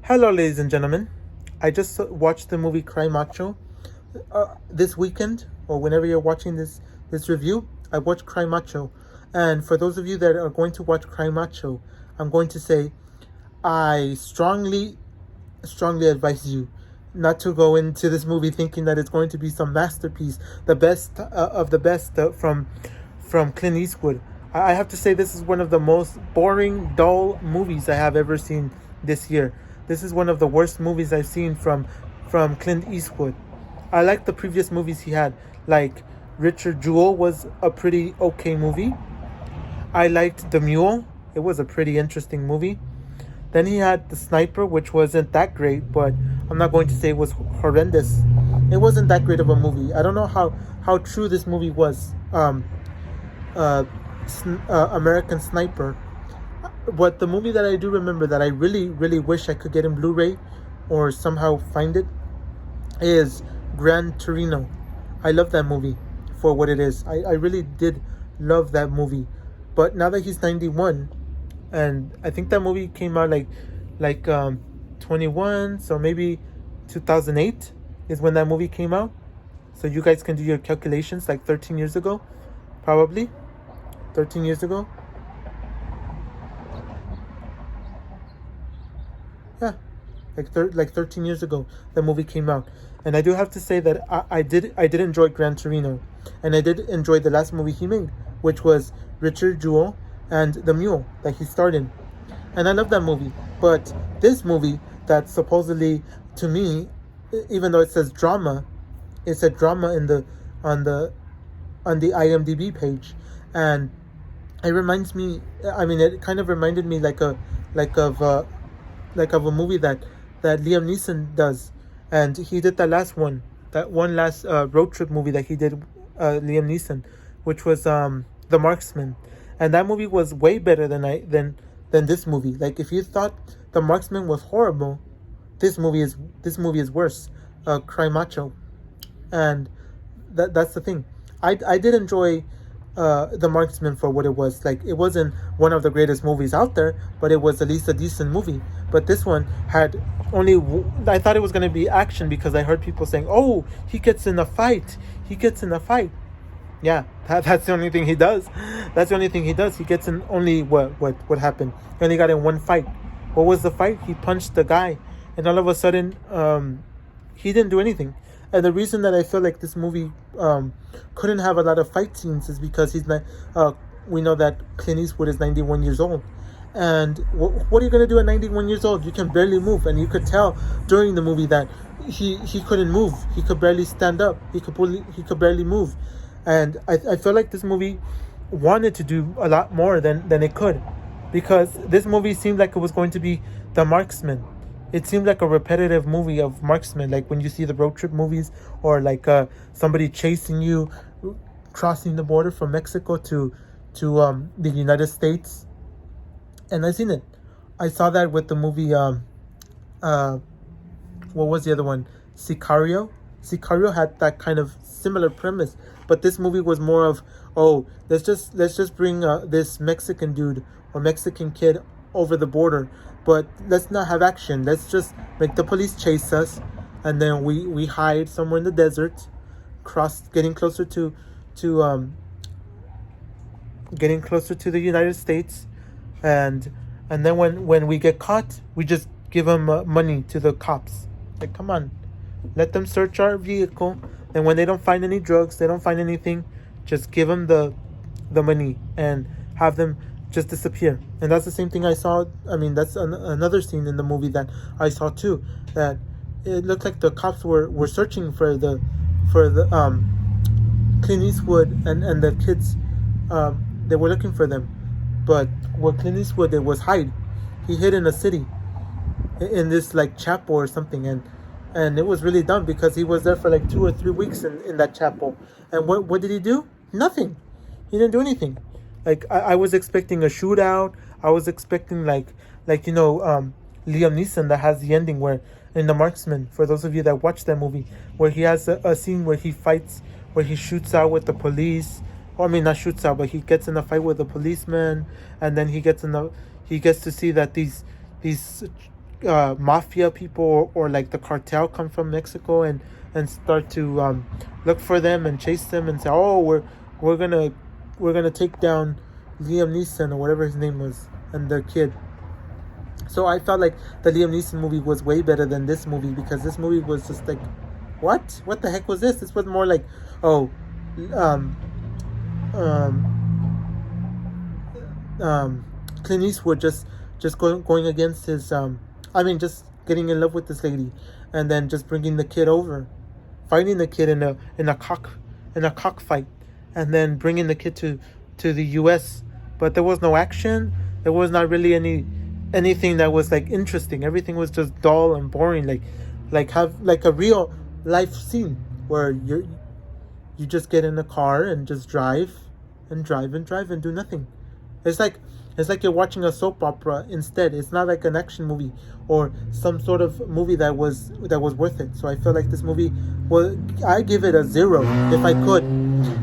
Hello, ladies and gentlemen. I just watched the movie Cry Macho this weekend, or whenever you're watching this review. I watched Cry Macho, and for those of you that are going to watch Cry Macho, I'm going to say I strongly advise you not to go into this movie thinking that it's going to be some masterpiece, the best of the best from Clint Eastwood. I have to say this is one of the most boring, dull movies I have ever seen this year. This is one of the worst movies I've seen from Clint Eastwood. I like the previous movies he had, like Richard Jewell was a pretty okay movie. I liked The Mule. It was a pretty interesting movie. Then he had The Sniper, which wasn't that great, but I'm not going to say it was horrendous. It wasn't that great of a movie. I don't know how true this movie was. Uh, American Sniper. But the movie that I do remember that I really, really wish I could get in Blu-ray or somehow find it is Gran Torino. I love that movie for what it is. I really did love that movie. But now that he's 91, and I think that movie came out like 21, so maybe 2008 is when that movie came out. So you guys can do your calculations, like 13 years ago, probably 13 years ago. Yeah, like 13 years ago, the movie came out, and I do have to say that I did enjoy Gran Torino, and I did enjoy the last movie he made, which was Richard Jewell and The Mule that he starred in, and I love that movie. But this movie that supposedly, to me, even though it says drama, it said drama in the on the on the IMDb page, and it reminds me. I mean, it kind of reminded me like of uh, like of a movie that Liam Neeson does, and he did that one last road trip movie that he did, Liam Neeson, which was The Marksman, and that movie was way better than this movie. Like if you thought The Marksman was horrible, this movie is worse. Cry Macho, and that's the thing. I did enjoy The Marksman for what it was. Like it wasn't one of the greatest movies out there, but it was at least a decent movie. But this one had only. I thought it was gonna be action because I heard people saying, "Oh, he gets in a fight. He gets in a fight." Yeah, that's the only thing he does. That's the only thing he does. He gets in only what happened? He only got in one fight. What was the fight? He punched the guy, and all of a sudden, he didn't do anything. And the reason that I feel like this movie couldn't have a lot of fight scenes is because he's not. We know that Clint Eastwood is 91 years old, and what are you gonna do at 91 years old? You can barely move, and you could tell during the movie that he couldn't move. He could barely stand up. He could barely move, and I feel like this movie wanted to do a lot more than it could, because this movie seemed like it was going to be The Marksman. It seemed like a repetitive movie of marksman, like when you see the road trip movies, or like somebody chasing you, crossing the border from Mexico to the United States. And I seen it. I saw that with the movie. Uh, what was the other one? Sicario. Sicario had that kind of similar premise, but this movie was more of, oh, let's just bring this Mexican dude or Mexican kid over the border, but let's not have action. Let's just make the police chase us, and then we hide somewhere in the desert, getting closer to getting closer to the United States, and then when we get caught, we just give them money to the cops. Like, come on, let them search our vehicle, and when they don't find any drugs, they don't find anything, just give them the money and have them just disappear. And that's the same thing I saw. I mean, that's another scene in the movie that I saw too. That it looked like the cops were searching for the Clint Eastwood and the kids. They were looking for them, but what Clint Eastwood did was hide. He hid in a city, in this like chapel or something, and it was really dumb because he was there for like 2 or 3 weeks in that chapel. And what did he do? Nothing. He didn't do anything. Like I was expecting a shootout. I was expecting Liam Neeson, that has the ending where in The Marksman, for those of you that watch that movie, where he has a scene where he fights, where he shoots out with the police. Or I mean, not shoots out, but he gets in a fight with a policeman, and then he gets to see that these mafia people or like the cartel come from Mexico and start to look for them and chase them and say, oh, we're gonna take down Liam Neeson or whatever his name was and the kid. So I felt like the Liam Neeson movie was way better than this movie, because this movie was just like, what the heck was this? This was more like, oh, Clint Eastwood just going against his just getting in love with this lady, and then just bringing the kid over, finding the kid in a cockfight, and then bringing the kid to the U.S. But there was no action. There was not really anything that was like interesting. Everything was just dull and boring. Like have like a real life scene where you just get in a car and just drive and do nothing. It's like you're watching a soap opera instead. It's not like an action movie or some sort of movie that was worth it. So I feel like this movie, well, I give it a 0 if I could.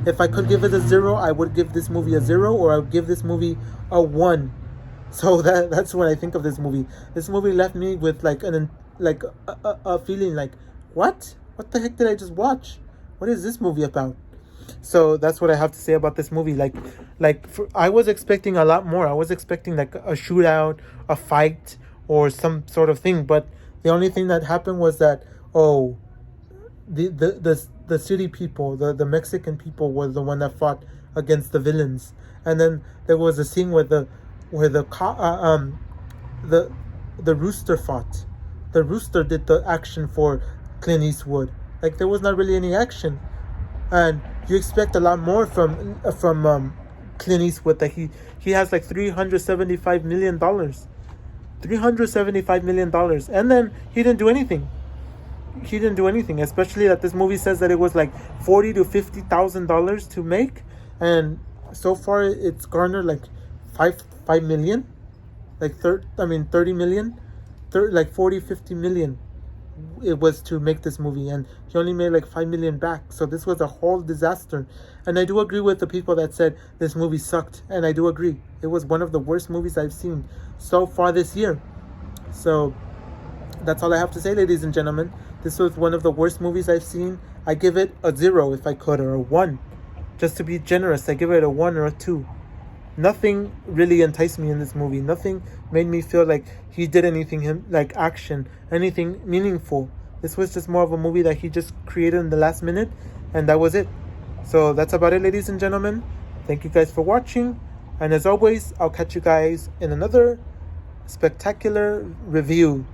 If I could give it a 0, I would give this movie a 0, or I would give this movie a 1. So that's what I think of this movie. This movie left me with like a feeling like, what the heck did I just watch? What is this movie about? So that's what I have to say about this movie. I was expecting a lot more. I was expecting like a shootout, a fight, or some sort of thing. But the only thing that happened was that, oh, the city people, the Mexican people, were the one that fought against the villains. And then there was a scene where the rooster fought. The rooster did the action for Clint Eastwood. Like, there was not really any action, and you expect a lot more from Clint Eastwood. That he has like $375 million, and then he didn't do anything. Especially that this movie says that it was like $40,000 to $50,000 to make, and so far it's garnered like 5 million, like 30 million, like 40-50 million. It was to make this movie, and he only made like 5 million back. So this was a whole disaster. And I do agree with the people that said this movie sucked, and I do agree. It was one of the worst movies I've seen so far this year. So that's all I have to say, ladies and gentlemen. This was one of the worst movies I've seen. I give it a 0 if I could, or a 1. Just to be generous, I give it a 1 or a 2. Nothing really enticed me in this movie. Nothing made me feel like he did anything, like action, anything meaningful. This was just more of a movie that he just created in the last minute, and that was it. So that's about it, ladies and gentlemen. Thank you guys for watching, and as always, I'll catch you guys in another spectacular review.